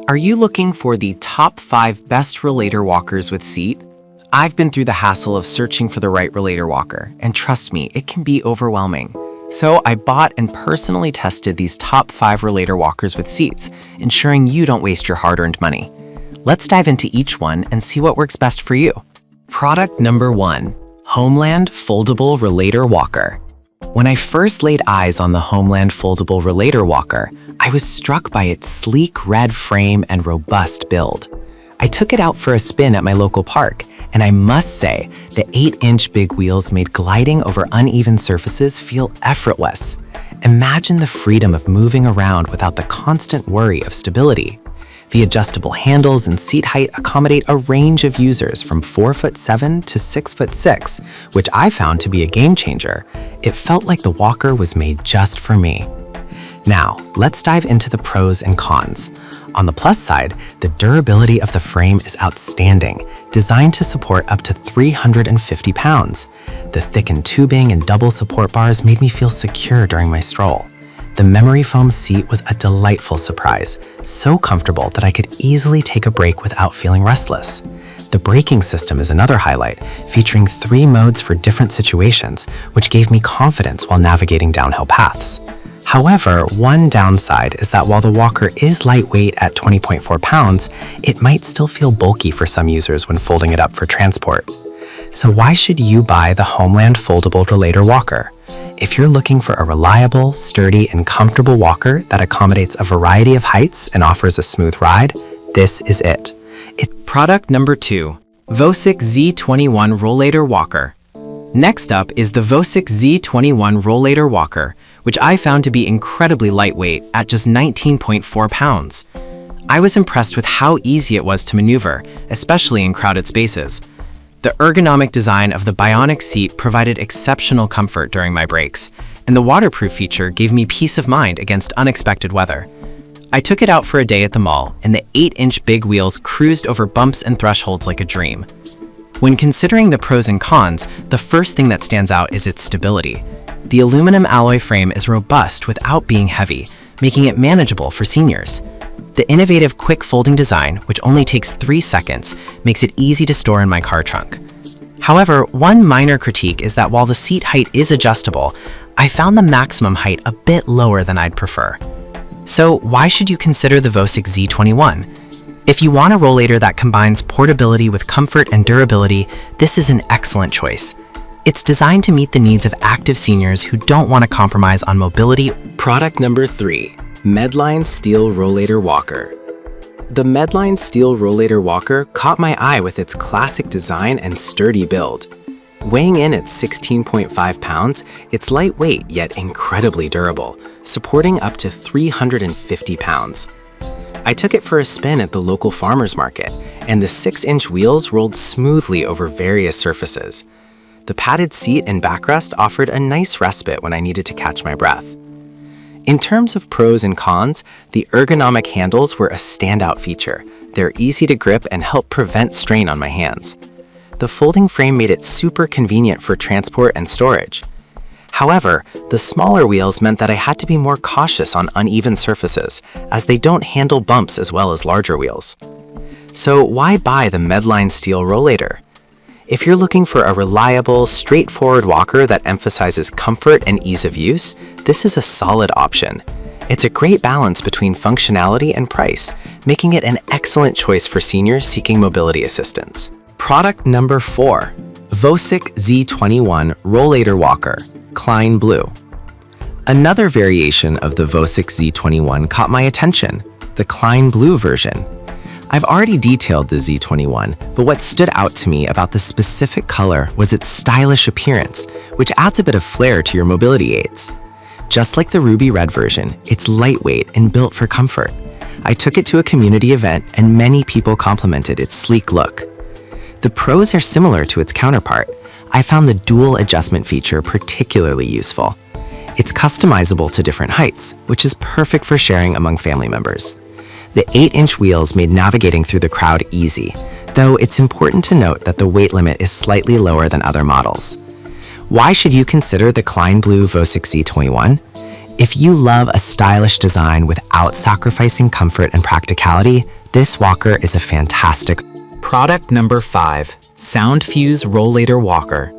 Are you looking for the top 5 best Rollator walkers with seat? I've been through the hassle of searching for the right Rollator walker, and trust me, it can be overwhelming. So I bought and personally tested these top 5 Rollator walkers with seats, ensuring you don't waste your hard-earned money. Let's dive into each one and see what works best for you. Product number 1, Homeland Foldable Rollator Walker. When I first laid eyes on the Homeland Foldable Rollator Walker, I was struck by its sleek red frame and robust build. I took it out for a spin at my local park, and I must say, the 8-inch big wheels made gliding over uneven surfaces feel effortless. Imagine the freedom of moving around without the constant worry of stability. The adjustable handles and seat height accommodate a range of users from 4'7" to 6'6", which I found to be a game changer. It felt like the walker was made just for me. Now, let's dive into the pros and cons. On the plus side, the durability of the frame is outstanding, designed to support up to 350 pounds. The thickened tubing and double support bars made me feel secure during my stroll. The memory foam seat was a delightful surprise, so comfortable that I could easily take a break without feeling restless. The braking system is another highlight, featuring 3 modes for different situations, which gave me confidence while navigating downhill paths. However, one downside is that while the walker is lightweight at 20.4 pounds, it might still feel bulky for some users when folding it up for transport. So why should you buy the Homeland Foldable Rollator Walker? If you're looking for a reliable, sturdy, and comfortable walker that accommodates a variety of heights and offers a smooth ride, this is it. Product number 2, Vosic Z21 Rollator Walker. Next up is the Vosic Z21 Rollator Walker, which I found to be incredibly lightweight at just 19.4 pounds. I was impressed with how easy it was to maneuver, especially in crowded spaces. The ergonomic design of the bionic seat provided exceptional comfort during my breaks, and the waterproof feature gave me peace of mind against unexpected weather. I took it out for a day at the mall, and the 8-inch big wheels cruised over bumps and thresholds like a dream. When considering the pros and cons, the first thing that stands out is its stability. The aluminum alloy frame is robust without being heavy, making it manageable for seniors. The innovative quick folding design, which only takes 3 seconds, makes it easy to store in my car trunk. However, one minor critique is that while the seat height is adjustable, I found the maximum height a bit lower than I'd prefer. So why should you consider the Vosic Z21? If you want a rollator that combines portability with comfort and durability, this is an excellent choice. It's designed to meet the needs of active seniors who don't want to compromise on mobility. Product number 3, Medline Steel Rollator Walker. The Medline Steel Rollator Walker caught my eye with its classic design and sturdy build. Weighing in at 16.5 pounds, it's lightweight yet incredibly durable, supporting up to 350 pounds. I took it for a spin at the local farmer's market, and the 6-inch wheels rolled smoothly over various surfaces. The padded seat and backrest offered a nice respite when I needed to catch my breath. In terms of pros and cons, the ergonomic handles were a standout feature. They're easy to grip and help prevent strain on my hands. The folding frame made it super convenient for transport and storage. However, the smaller wheels meant that I had to be more cautious on uneven surfaces, as they don't handle bumps as well as larger wheels. So why buy the Medline Steel Rollator? If you're looking for a reliable, straightforward walker that emphasizes comfort and ease of use, this is a solid option. It's a great balance between functionality and price, making it an excellent choice for seniors seeking mobility assistance. Product number 4, Vosic Z21 Rollator Walker, Klein Blue. Another variation of the Vosic Z21 caught my attention, the Klein Blue version. I've already detailed the Z21, but what stood out to me about the specific color was its stylish appearance, which adds a bit of flair to your mobility aids. Just like the ruby red version, it's lightweight and built for comfort. I took it to a community event, and many people complimented its sleek look. The pros are similar to its counterpart. I found the dual adjustment feature particularly useful. It's customizable to different heights, which is perfect for sharing among family members. The 8-inch wheels made navigating through the crowd easy, though it's important to note that the weight limit is slightly lower than other models. Why should you consider the Klein Blue Vosic Z21? If you love a stylish design without sacrificing comfort and practicality, this walker is a fantastic. Product number 5, SoundFuse Rollator Walker.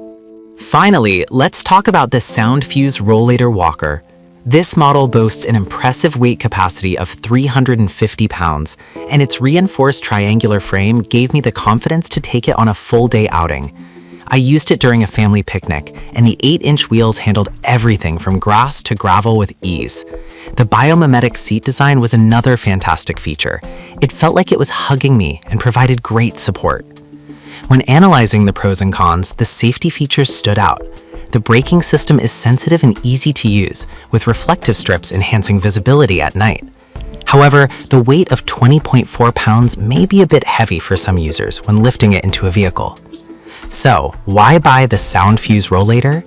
Finally, let's talk about the SoundFuse Rollator Walker. This model boasts an impressive weight capacity of 350 pounds, and its reinforced triangular frame gave me the confidence to take it on a full-day outing. I used it during a family picnic, and the 8-inch wheels handled everything from grass to gravel with ease. The biomimetic seat design was another fantastic feature. It felt like it was hugging me and provided great support. When analyzing the pros and cons, the safety features stood out. The braking system is sensitive and easy to use, with reflective strips enhancing visibility at night. However, the weight of 20.4 pounds may be a bit heavy for some users when lifting it into a vehicle. So, why buy the SoundFuse Rollator?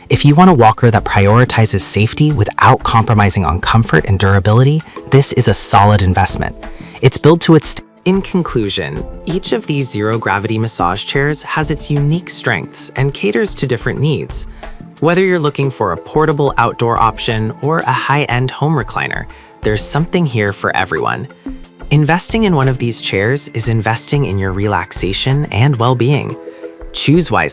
If you want a walker that prioritizes safety without compromising on comfort and durability, this is a solid investment. It's built to its... In conclusion, each of these zero-gravity massage chairs has its unique strengths and caters to different needs. Whether you're looking for a portable outdoor option or a high-end home recliner, there's something here for everyone. Investing in one of these chairs is investing in your relaxation and well-being. Choose wisely.